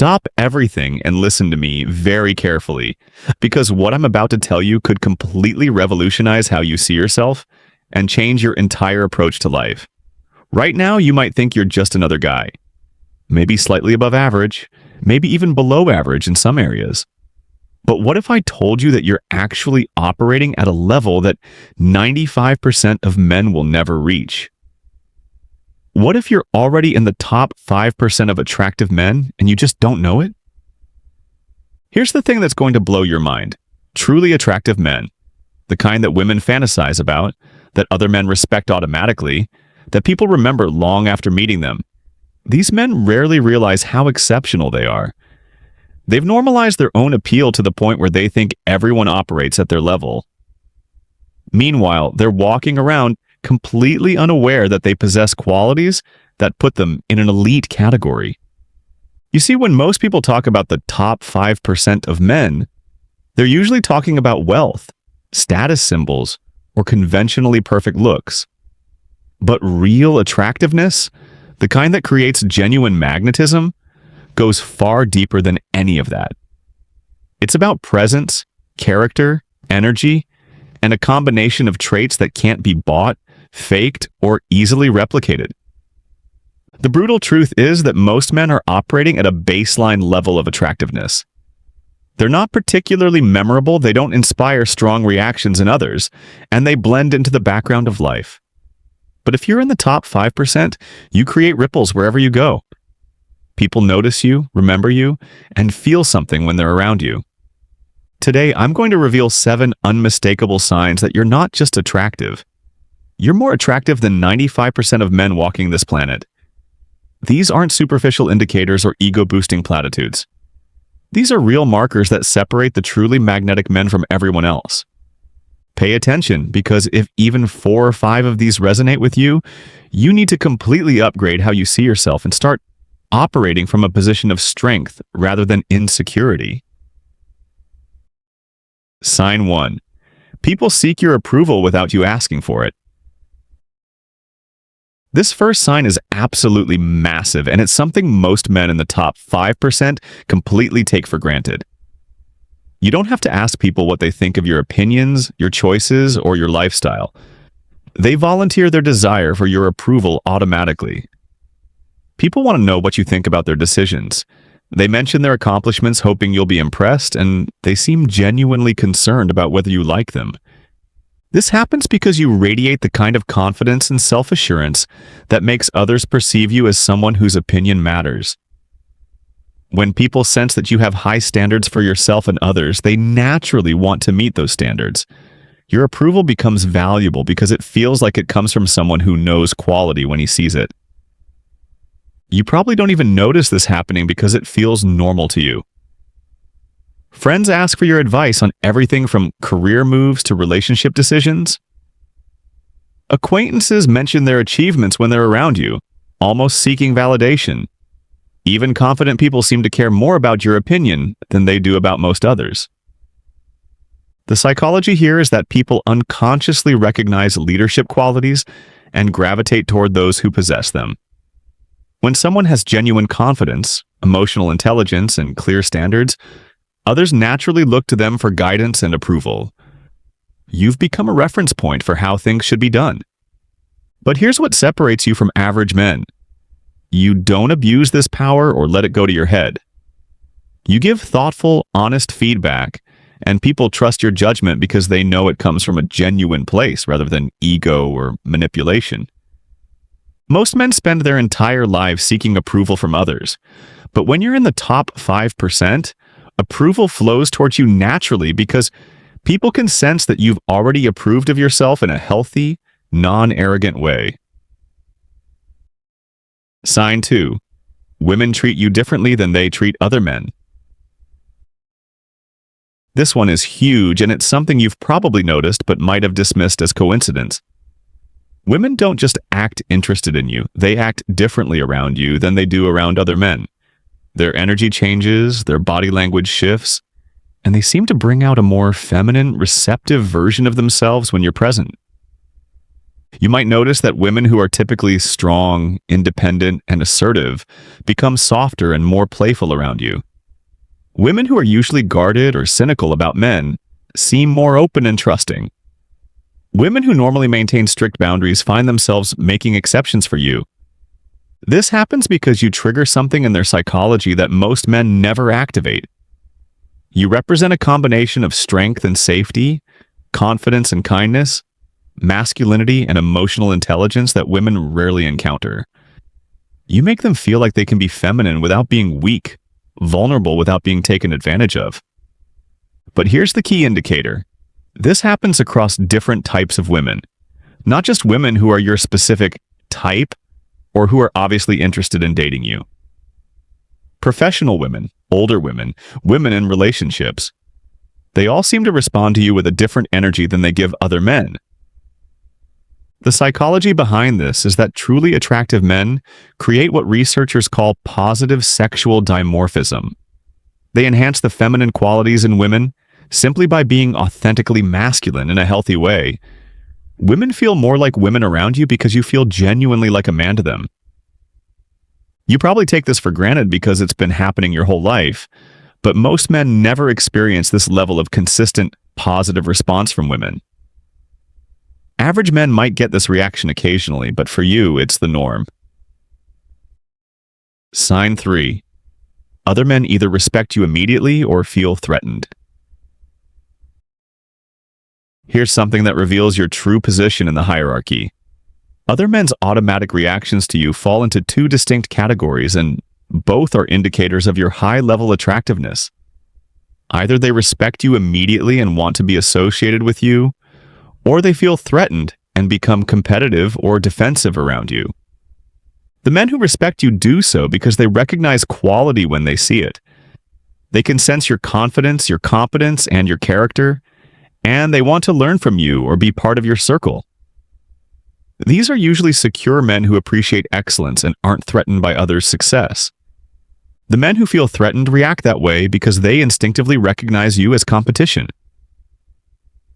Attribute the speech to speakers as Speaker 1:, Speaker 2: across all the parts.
Speaker 1: Stop everything and listen to me very carefully, because what I'm about to tell you could completely revolutionize how you see yourself and change your entire approach to life. Right now, you might think you're just another guy, maybe slightly above average, maybe even below average in some areas. But what if I told you that you're actually operating at a level that 95% of men will never reach? What if you're already in the top 5% of attractive men and you just don't know it? Here's the thing that's going to blow your mind. Truly attractive men, the kind that women fantasize about, that other men respect automatically, that people remember long after meeting them. These men rarely realize how exceptional they are. They've normalized their own appeal to the point where they think everyone operates at their level. Meanwhile, they're walking around completely unaware that they possess qualities that put them in an elite category. You see, when most people talk about the top 5% of men, they're usually talking about wealth, status symbols, or conventionally perfect looks. But real attractiveness, the kind that creates genuine magnetism, goes far deeper than any of that. It's about presence, character, energy, and a combination of traits that can't be bought, faked, or easily replicated. The brutal truth is that most men are operating at a baseline level of attractiveness. They're not particularly memorable, they don't inspire strong reactions in others, and they blend into the background of life. But if you're in the top 5%, you create ripples wherever you go. People notice you, remember you, and feel something when they're around you. Today, I'm going to reveal 7 unmistakable signs that you're not just attractive. You're more attractive than 95% of men walking this planet. These aren't superficial indicators or ego-boosting platitudes. These are real markers that separate the truly magnetic men from everyone else. Pay attention, because if even 4 or 5 of these resonate with you, you need to completely upgrade how you see yourself and start operating from a position of strength rather than insecurity. Sign 1. People seek your approval without you asking for it. This first sign is absolutely massive, and it's something most men in the top 5% completely take for granted. You don't have to ask people what they think of your opinions, your choices, or your lifestyle. They volunteer their desire for your approval automatically. People want to know what you think about their decisions. They mention their accomplishments hoping you'll be impressed, and they seem genuinely concerned about whether you like them. This happens because you radiate the kind of confidence and self-assurance that makes others perceive you as someone whose opinion matters. When people sense that you have high standards for yourself and others, they naturally want to meet those standards. Your approval becomes valuable because it feels like it comes from someone who knows quality when he sees it. You probably don't even notice this happening because it feels normal to you. Friends ask for your advice on everything from career moves to relationship decisions. Acquaintances mention their achievements when they're around you, almost seeking validation. Even confident people seem to care more about your opinion than they do about most others. The psychology here is that people unconsciously recognize leadership qualities and gravitate toward those who possess them. When someone has genuine confidence, emotional intelligence, and clear standards, others naturally look to them for guidance and approval. You've become a reference point for how things should be done. But here's what separates you from average men. You don't abuse this power or let it go to your head. You give thoughtful, honest feedback, and people trust your judgment because they know it comes from a genuine place rather than ego or manipulation. Most men spend their entire lives seeking approval from others, but when you're in the top 5%, approval flows towards you naturally because people can sense that you've already approved of yourself in a healthy, non-arrogant way. Sign 2. Women treat you differently than they treat other men. This one is huge, and it's something you've probably noticed but might have dismissed as coincidence. Women don't just act interested in you, they act differently around you than they do around other men. Their energy changes, their body language shifts, and they seem to bring out a more feminine, receptive version of themselves when you're present. You might notice that women who are typically strong, independent, and assertive become softer and more playful around you. Women who are usually guarded or cynical about men seem more open and trusting. Women who normally maintain strict boundaries find themselves making exceptions for you. This happens because you trigger something in their psychology that most men never activate. You represent a combination of strength and safety, confidence and kindness, masculinity and emotional intelligence that women rarely encounter. You make them feel like they can be feminine without being weak, vulnerable without being taken advantage of. But here's the key indicator. This happens across different types of women, not just women who are your specific type or who are obviously interested in dating you. Professional women, older women, women in relationships, they all seem to respond to you with a different energy than they give other men. The psychology behind this is that truly attractive men create what researchers call positive sexual dimorphism. They enhance the feminine qualities in women simply by being authentically masculine in a healthy way. Women feel more like women around you because you feel genuinely like a man to them. You probably take this for granted because it's been happening your whole life, but most men never experience this level of consistent, positive response from women. Average men might get this reaction occasionally, but for you, it's the norm. Sign 3. Other men either respect you immediately or feel threatened. Here's something that reveals your true position in the hierarchy. Other men's automatic reactions to you fall into two distinct categories, and both are indicators of your high-level attractiveness. Either they respect you immediately and want to be associated with you, or they feel threatened and become competitive or defensive around you. The men who respect you do so because they recognize quality when they see it. They can sense your confidence, your competence, and your character, and they want to learn from you or be part of your circle. These are usually secure men who appreciate excellence and aren't threatened by others' success. The men who feel threatened react that way because they instinctively recognize you as competition.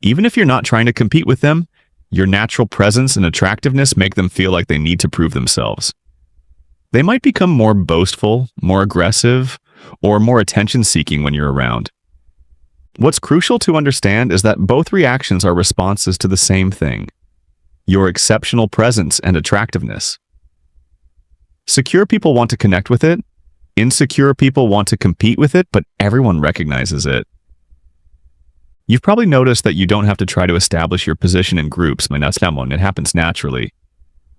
Speaker 1: Even if you're not trying to compete with them, your natural presence and attractiveness make them feel like they need to prove themselves. They might become more boastful, more aggressive, or more attention-seeking when you're around. What's crucial to understand is that both reactions are responses to the same thing: your exceptional presence and attractiveness. Secure people want to connect with it. Insecure people want to compete with it, but everyone recognizes it. You've probably noticed that you don't have to try to establish your position in groups. It happens naturally.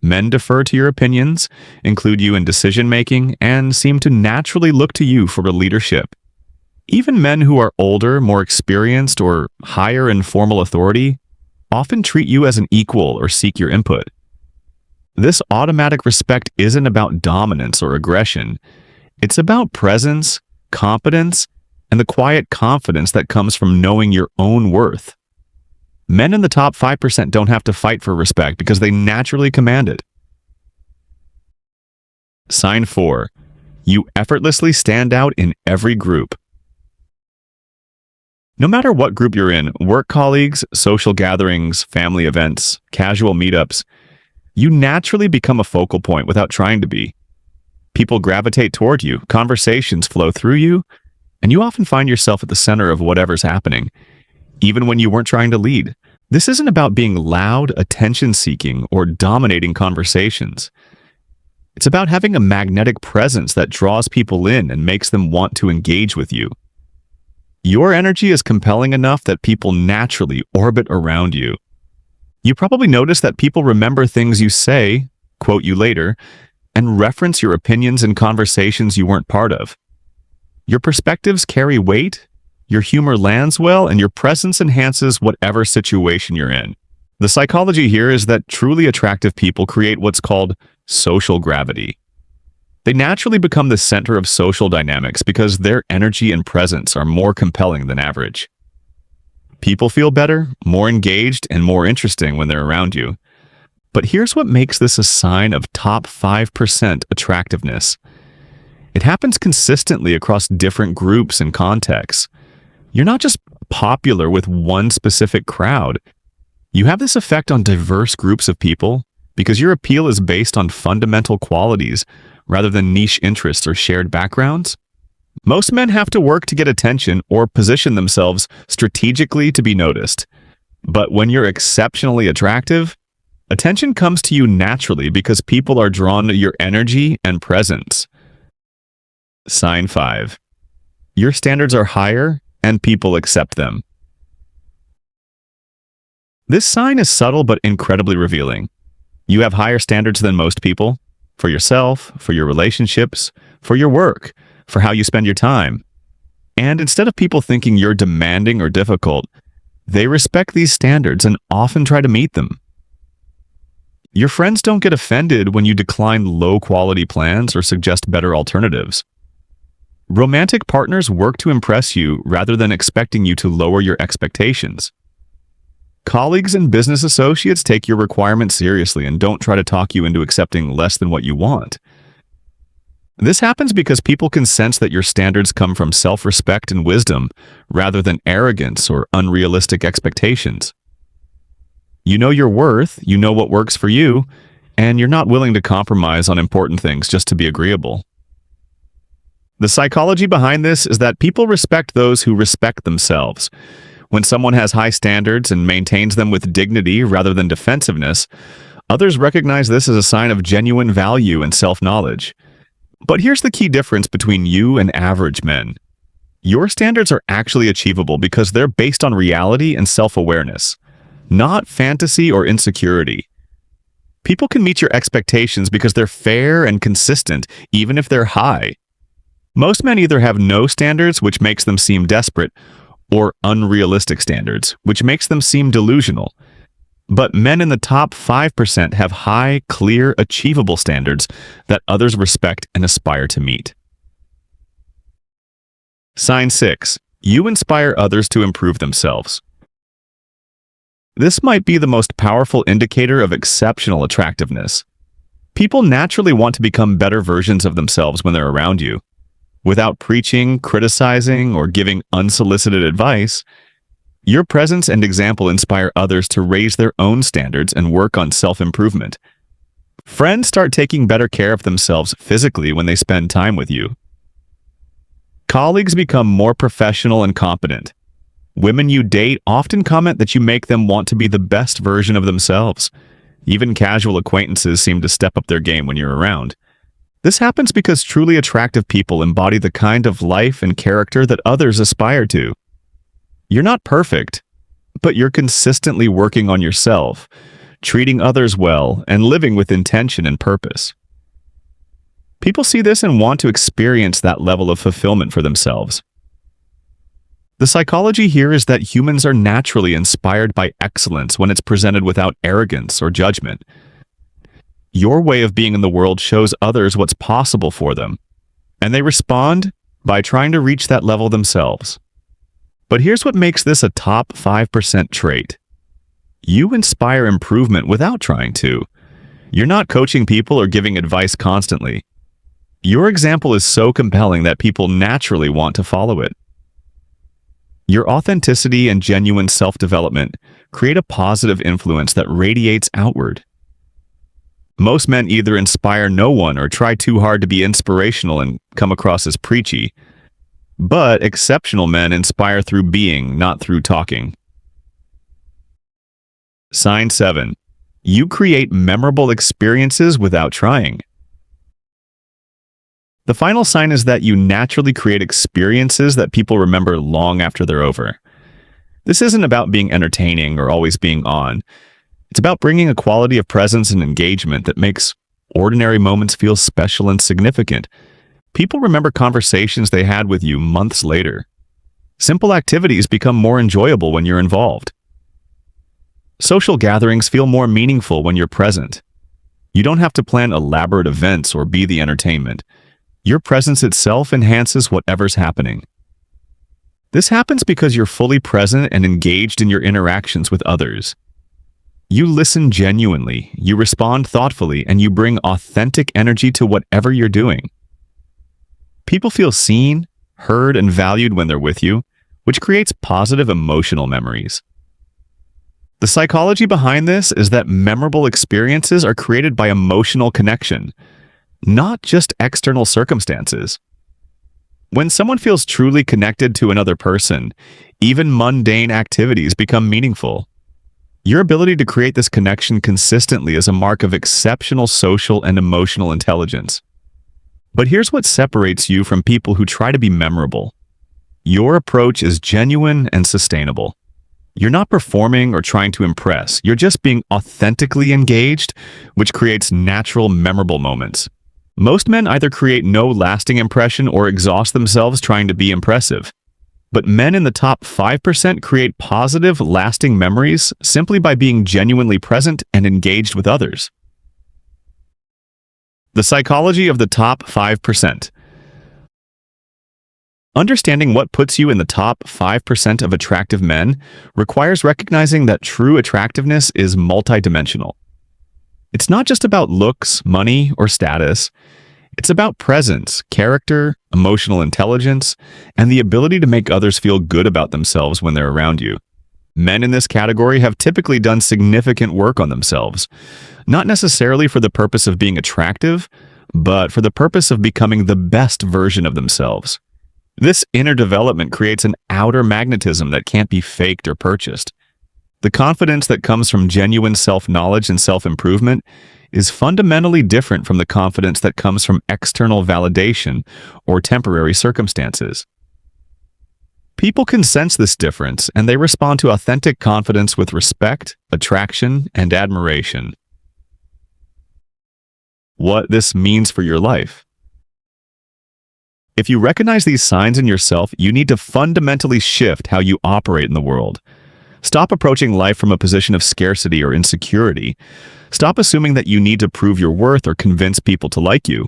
Speaker 1: Men defer to your opinions, include you in decision-making, and seem to naturally look to you for leadership. Even men who are older, more experienced, or higher in formal authority often treat you as an equal or seek your input. This automatic respect isn't about dominance or aggression. It's about presence, competence, and the quiet confidence that comes from knowing your own worth. Men in the top 5% don't have to fight for respect because they naturally command it. Sign 4. You effortlessly stand out in every group. No matter what group you're in, work colleagues, social gatherings, family events, casual meetups, you naturally become a focal point without trying to be. People gravitate toward you, conversations flow through you, and you often find yourself at the center of whatever's happening, even when you weren't trying to lead. This isn't about being loud, attention-seeking, or dominating conversations. It's about having a magnetic presence that draws people in and makes them want to engage with you. Your energy is compelling enough that people naturally orbit around you. You probably notice that people remember things you say, quote you later, and reference your opinions in conversations you weren't part of. Your perspectives carry weight, your humor lands well, and your presence enhances whatever situation you're in. The psychology here is that truly attractive people create what's called social gravity. They naturally become the center of social dynamics because their energy and presence are more compelling than average. People feel better, more engaged, and more interesting when they're around you. But here's what makes this a sign of top 5% attractiveness. It happens consistently across different groups and contexts. You're not just popular with one specific crowd. You have this effect on diverse groups of people because your appeal is based on fundamental qualities rather than niche interests or shared backgrounds. Most men have to work to get attention or position themselves strategically to be noticed. But when you're exceptionally attractive, attention comes to you naturally because people are drawn to your energy and presence. Sign 5. Your standards are higher and people accept them. This sign is subtle but incredibly revealing. You have higher standards than most people, for yourself, for your relationships, for your work, for how you spend your time. And instead of people thinking you're demanding or difficult, they respect these standards and often try to meet them. Your friends don't get offended when you decline low-quality plans or suggest better alternatives. Romantic partners work to impress you rather than expecting you to lower your expectations. Colleagues and business associates take your requirements seriously and don't try to talk you into accepting less than what you want. This happens because people can sense that your standards come from self-respect and wisdom rather than arrogance or unrealistic expectations. You know your worth, you know what works for you, and you're not willing to compromise on important things just to be agreeable. The psychology behind this is that people respect those who respect themselves. When someone has high standards and maintains them with dignity rather than defensiveness, others recognize this as a sign of genuine value and self-knowledge. But here's the key difference between you and average men. Your standards are actually achievable because they're based on reality and self-awareness, not fantasy or insecurity. People can meet your expectations because they're fair and consistent, even if they're high. Most men either have no standards, which makes them seem desperate, or unrealistic standards, which makes them seem delusional. But men in the top 5% have high, clear, achievable standards that others respect and aspire to meet. Sign 6. You inspire others to improve themselves. This might be the most powerful indicator of exceptional attractiveness. People naturally want to become better versions of themselves when they're around you. Without preaching, criticizing, or giving unsolicited advice, your presence and example inspire others to raise their own standards and work on self-improvement. Friends start taking better care of themselves physically when they spend time with you. Colleagues become more professional and competent. Women you date often comment that you make them want to be the best version of themselves. Even casual acquaintances seem to step up their game when you're around. This happens because truly attractive people embody the kind of life and character that others aspire to. You're not perfect, but you're consistently working on yourself, treating others well, and living with intention and purpose. People see this and want to experience that level of fulfillment for themselves. The psychology here is that humans are naturally inspired by excellence when it's presented without arrogance or judgment. Your way of being in the world shows others what's possible for them, and they respond by trying to reach that level themselves. But here's what makes this a top 5% trait. You inspire improvement without trying to. You're not coaching people or giving advice constantly. Your example is so compelling that people naturally want to follow it. Your authenticity and genuine self-development create a positive influence that radiates outward. Most men either inspire no one or try too hard to be inspirational and come across as preachy. But exceptional men inspire through being, not through talking. Sign 7. You create memorable experiences without trying. The final sign is that you naturally create experiences that people remember long after they're over. This isn't about being entertaining or always being on. It's about bringing a quality of presence and engagement that makes ordinary moments feel special and significant. People remember conversations they had with you months later. Simple activities become more enjoyable when you're involved. Social gatherings feel more meaningful when you're present. You don't have to plan elaborate events or be the entertainment. Your presence itself enhances whatever's happening. This happens because you're fully present and engaged in your interactions with others. You listen genuinely, you respond thoughtfully, and you bring authentic energy to whatever you're doing. People feel seen, heard, and valued when they're with you, which creates positive emotional memories. The psychology behind this is that memorable experiences are created by emotional connection, not just external circumstances. When someone feels truly connected to another person, even mundane activities become meaningful. Your ability to create this connection consistently is a mark of exceptional social and emotional intelligence. But here's what separates you from people who try to be memorable. Your approach is genuine and sustainable. You're not performing or trying to impress. You're just being authentically engaged, which creates natural, memorable moments. Most men either create no lasting impression or exhaust themselves trying to be impressive. But men in the top 5% create positive, lasting memories simply by being genuinely present and engaged with others. The psychology of the top 5%. Understanding what puts you in the top 5% of attractive men requires recognizing that true attractiveness is multidimensional. It's not just about looks, money, or status. It's about presence, character, emotional intelligence, and the ability to make others feel good about themselves when they're around you. Men in this category have typically done significant work on themselves, not necessarily for the purpose of being attractive, but for the purpose of becoming the best version of themselves. This inner development creates an outer magnetism that can't be faked or purchased. The confidence that comes from genuine self-knowledge and self-improvement is fundamentally different from the confidence that comes from external validation or temporary circumstances. People can sense this difference, and they respond to authentic confidence with respect, attraction, and admiration. What this means for your life. If you recognize these signs in yourself, you need to fundamentally shift how you operate in the world. Stop approaching life from a position of scarcity or insecurity. Stop assuming that you need to prove your worth or convince people to like you.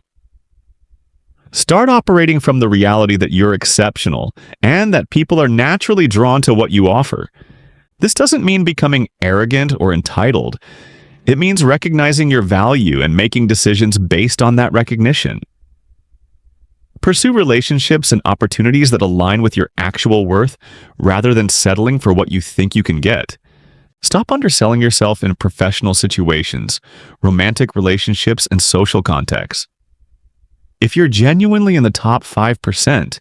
Speaker 1: Start operating from the reality that you're exceptional and that people are naturally drawn to what you offer. This doesn't mean becoming arrogant or entitled. It means recognizing your value and making decisions based on that recognition. Pursue relationships and opportunities that align with your actual worth rather than settling for what you think you can get. Stop underselling yourself in professional situations, romantic relationships, and social contexts. If you're genuinely in the top 5%,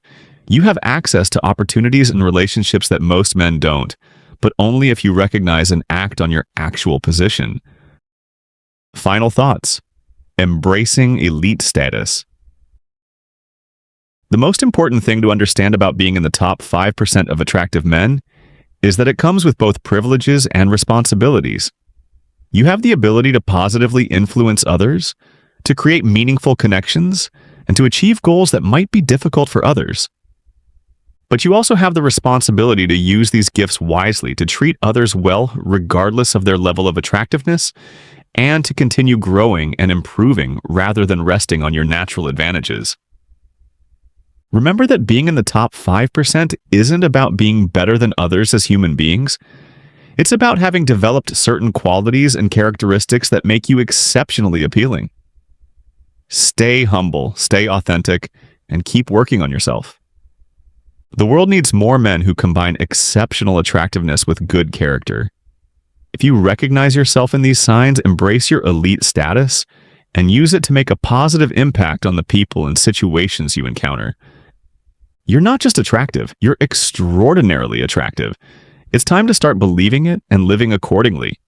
Speaker 1: you have access to opportunities and relationships that most men don't, but only if you recognize and act on your actual position. Final thoughts. Embracing elite status. The most important thing to understand about being in the top 5% of attractive men is that it comes with both privileges and responsibilities. You have the ability to positively influence others, to create meaningful connections, and to achieve goals that might be difficult for others. But you also have the responsibility to use these gifts wisely, to treat others well regardless of their level of attractiveness, and to continue growing and improving rather than resting on your natural advantages. Remember that being in the top 5% isn't about being better than others as human beings. It's about having developed certain qualities and characteristics that make you exceptionally appealing. Stay humble, stay authentic, and keep working on yourself. The world needs more men who combine exceptional attractiveness with good character. If you recognize yourself in these signs, embrace your elite status, and use it to make a positive impact on the people and situations you encounter. You're not just attractive, you're extraordinarily attractive. It's time to start believing it and living accordingly.